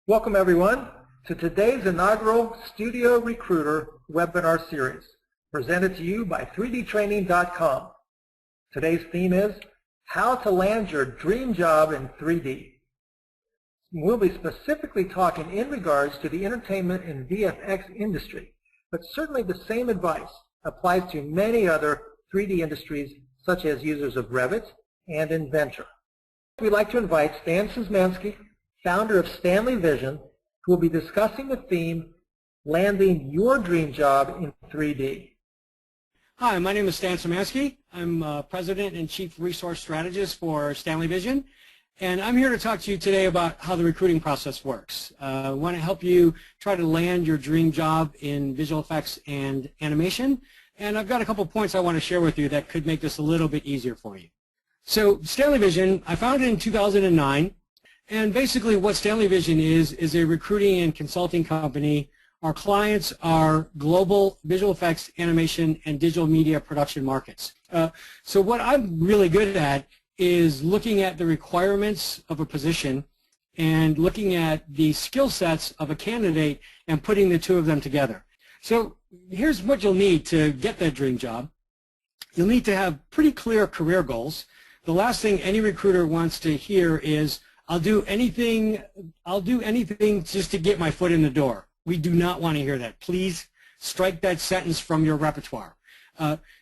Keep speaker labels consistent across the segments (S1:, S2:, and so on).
S1: Welcome everyone to today's inaugural Studio Recruiter webinar series presented to you by 3dtraining.com. Today's theme is how to land your dream job in 3D. We'll be specifically talking in regards to the entertainment and VFX industry, but certainly the same advice applies to many other 3D industries such as users of Revit and Inventor. We'd like to invite Stan Szymanski, founder of Stanley Vision, who will be discussing the theme, landing your dream job in 3D.
S2: Hi, my name is Stan Szymanski. I'm President and Chief Resource Strategist for Stanley Vision, and I'm here to talk to you today about how the recruiting process works. I want to help you try to land your dream job in visual effects and animation, and I've got a couple points I want to share with you that could make this a little bit easier for you. So Stanley Vision, I founded in 2009, and basically what Stanley Vision is a recruiting and consulting company. Our clients are global visual effects, animation, and digital media production markets. So what I'm really good at is looking at the requirements of a position and looking at the skill sets of a candidate and putting the two of them together. So here's what you'll need to get that dream job. You'll need to have pretty clear career goals. The last thing any recruiter wants to hear is, I'll do anything just to get my foot in the door. We do not want to hear that. Please strike that sentence from your repertoire.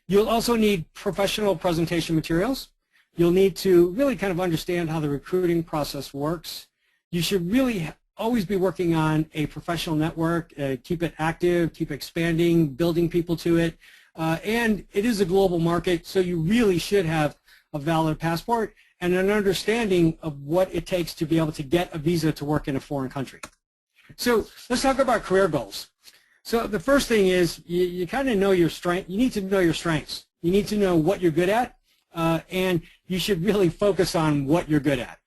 S2: You'll also need professional presentation materials. You'll need to really kind of understand how the recruiting process works. You should really always be working on a professional network, keep it active, keep expanding, building people to it. And it is a global market, so you really should have a valid passport and an understanding of what it takes to be able to get a visa to work in a foreign country. So let's talk about career goals. So the first thing is you kind of know your strength. You need to know your strengths. You need to know what you're good at, and you should really focus on what you're good at.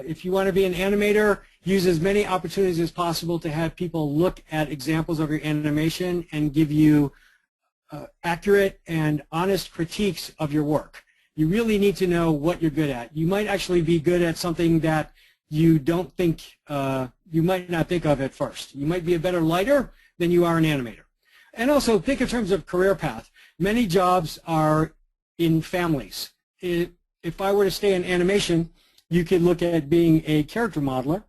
S2: If you want to be an animator, use as many opportunities as possible to have people look at examples of your animation and give you accurate and honest critiques of your work. You really need to know what you're good at. You might actually be good at something that you don't think, you might not think of at first. You might be a better lighter than you are an animator. And also think in terms of career path. Many jobs are in families. If I were to stay in animation, you could look at being a character modeler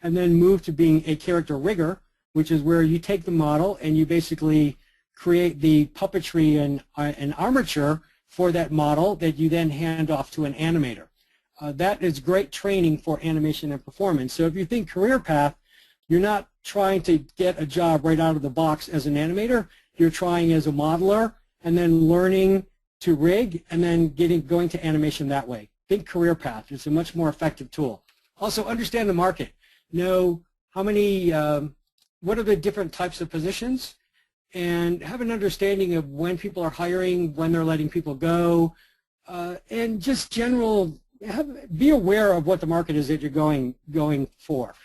S2: and then move to being a character rigger, which is where you take the model and you basically create the puppetry and armature for that model that you then hand off to an animator. That is great training for animation and performance. So if you think career path, you're not trying to get a job right out of the box as an animator. You're trying as a modeler and then learning to rig and then going to animation that way. Think career path. It's a much more effective tool. Also understand the market. Know how many, what are the different types of positions, and have an understanding of when people are hiring, when they're letting people go, and just general, be aware of what the market is that you're going for.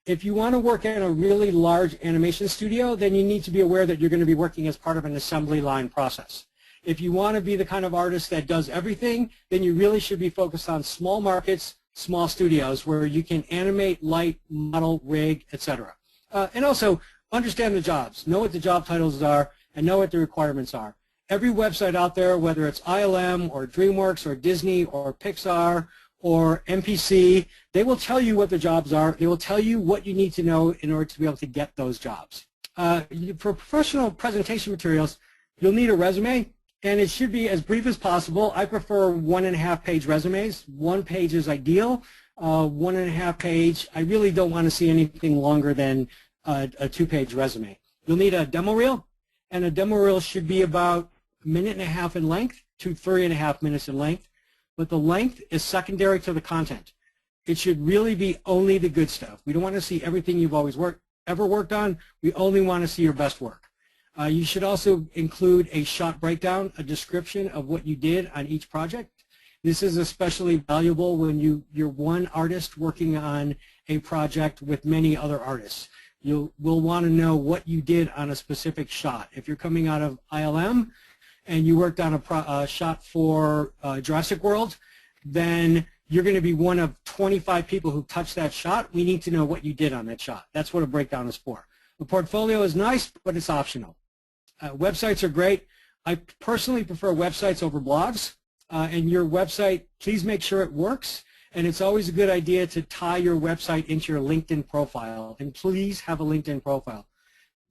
S2: If you want to work in a really large animation studio, then you need to be aware that you're going to be working as part of an assembly line process. If you want to be the kind of artist that does everything, then you really should be focused on small markets, small studios, where you can animate, light, model, rig, etc. And also, understand the jobs, know what the job titles are, and know what the requirements are. Every website out there, whether it's ILM or DreamWorks or Disney or Pixar or MPC, they will tell you what the jobs are. They will tell you what you need to know in order to be able to get those jobs. For professional presentation materials, you'll need a resume, and it should be as brief as possible. I prefer 1.5-page resumes. 1 page is ideal. 1.5 page, I really don't want to see anything longer than a 2-page resume. You'll need a demo reel, and a demo reel should be about 1.5 minutes in length to 3.5 minutes in length, but the length is secondary to the content. It should really be only the good stuff. We don't want to see everything you've ever worked on. We only want to see your best work. You should also include a shot breakdown, a description of what you did on each project. This is especially valuable when you're one artist working on a project with many other artists. You will want to know what you did on a specific shot. If you're coming out of ILM and you worked on a shot for Jurassic World, then you're going to be one of 25 people who touched that shot. We need to know what you did on that shot. That's what a breakdown is for. A portfolio is nice, but it's optional. Websites are great. I personally prefer websites over blogs. And your website, please make sure it works. And it's always a good idea to tie your website into your LinkedIn profile. And please have a LinkedIn profile.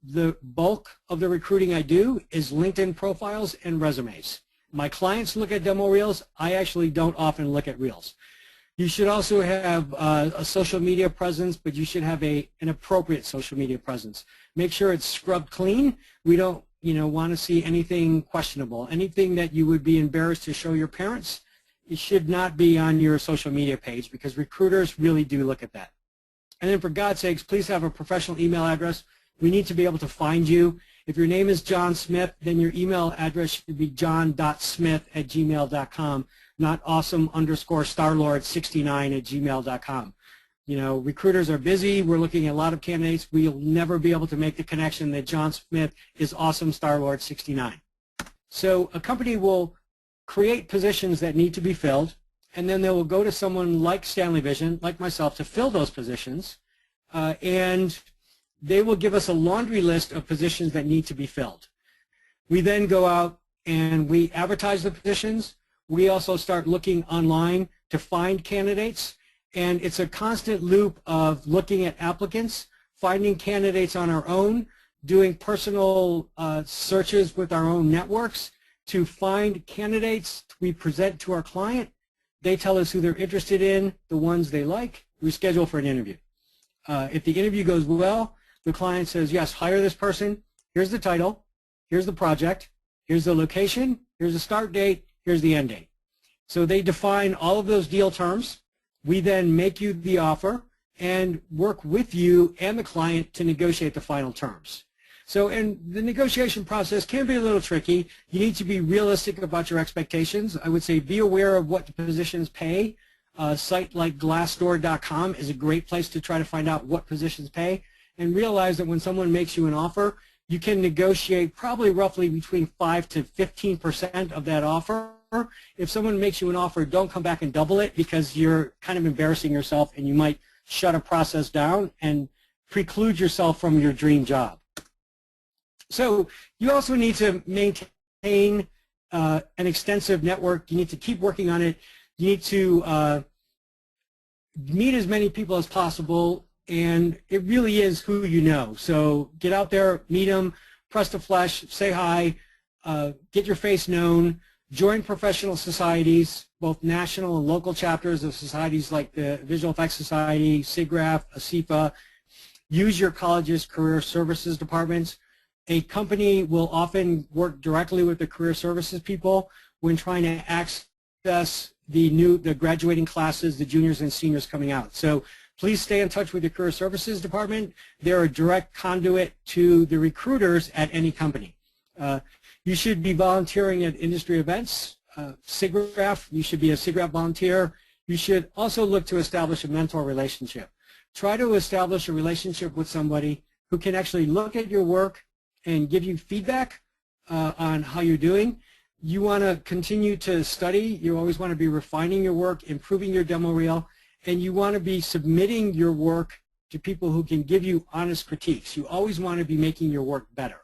S2: The bulk of the recruiting I do is LinkedIn profiles and resumes. My clients look at demo reels. I actually don't often look at reels. You should also have a social media presence, but you should have an appropriate social media presence. Make sure it's scrubbed clean. We don't want to see anything questionable. Anything that you would be embarrassed to show your parents, it should not be on your social media page, because recruiters really do look at that. And then for God's sakes, please have a professional email address. We need to be able to find you. If your name is John Smith, then your email address should be john.smith@gmail.com, not awesome_starlord69@gmail.com. Recruiters are busy. We're looking at a lot of candidates. We'll never be able to make the connection that John Smith is awesome StarLord69. So a company will create positions that need to be filled, and then they will go to someone like Stanley Vision, like myself, to fill those positions, and they will give us a laundry list of positions that need to be filled. We then go out and we advertise the positions. We also start looking online to find candidates. And it's a constant loop of looking at applicants, finding candidates on our own, doing personal searches with our own networks to find candidates we present to our client. They tell us who they're interested in, the ones they like. We schedule for an interview. If the interview goes well, the client says, yes, hire this person. Here's the title. Here's the project. Here's the location. Here's the start date. Here's the end date. So they define all of those deal terms. We then make you the offer and work with you and the client to negotiate the final terms. So, and the negotiation process can be a little tricky. You need to be realistic about your expectations. I would say be aware of what the positions pay. A site like Glassdoor.com is a great place to try to find out what positions pay, and realize that when someone makes you an offer, you can negotiate probably roughly between 5 to 15% of that offer. If someone makes you an offer, don't come back and double it, because you're kind of embarrassing yourself and you might shut a process down and preclude yourself from your dream job. So you also need to maintain an extensive network. You need to keep working on it. You need to meet as many people as possible, and it really is who you know. So get out there, meet them, press the flesh, say hi, get your face known. Join professional societies, both national and local chapters of societies like the Visual Effects Society, SIGGRAPH, ASIPA. Use your college's career services departments. A company will often work directly with the career services people when trying to access the graduating classes, the juniors and seniors coming out. So please stay in touch with your career services department. They're a direct conduit to the recruiters at any company. You should be volunteering at industry events. SIGGRAPH, you should be a SIGGRAPH volunteer. You should also look to establish a mentor relationship. Try to establish a relationship with somebody who can actually look at your work and give you feedback on how you're doing. You want to continue to study. You always want to be refining your work, improving your demo reel, and you want to be submitting your work to people who can give you honest critiques. You always want to be making your work better.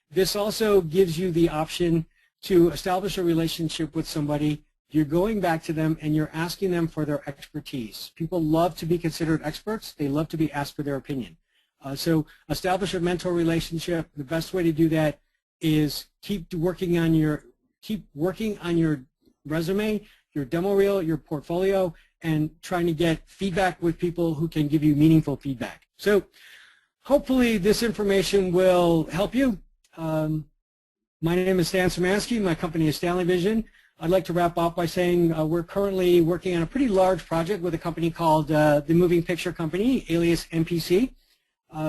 S2: This also gives you the option to establish a relationship with somebody. You're going back to them and you're asking them for their expertise. People love to be considered experts. They love to be asked for their opinion. So establish a mentor relationship. The best way to do that is keep working on your resume, your demo reel, your portfolio, and trying to get feedback with people who can give you meaningful feedback. So hopefully this information will help you. My name is Stan Szymanski. My company is Stanley Vision. I'd like to wrap up by saying we're currently working on a pretty large project with a company called the Moving Picture Company, alias MPC.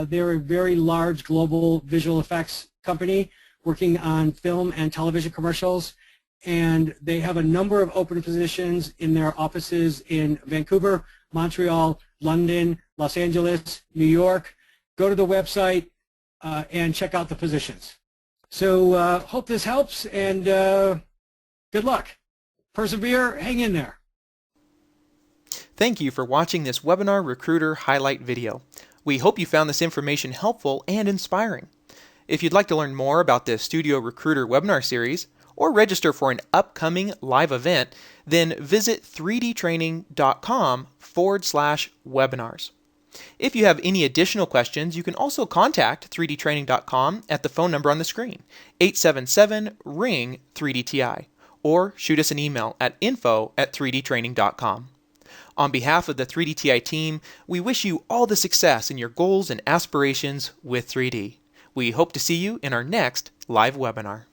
S2: They're a very large global visual effects company working on film and television commercials, and they have a number of open positions in their offices in Vancouver, Montreal, London, Los Angeles, New York. Go to the website and check out the positions. So hope this helps, and good luck. Persevere, hang in there.
S3: Thank you for watching this Webinar Recruiter highlight video. We hope you found this information helpful and inspiring. If you'd like to learn more about the Studio Recruiter webinar series or register for an upcoming live event, then visit 3dtraining.com/webinars. If you have any additional questions, you can also contact 3dtraining.com at the phone number on the screen, 877-RING-3DTI, or shoot us an email at info@3dtraining.com. On behalf of the 3DTI team, we wish you all the success in your goals and aspirations with 3D. We hope to see you in our next live webinar.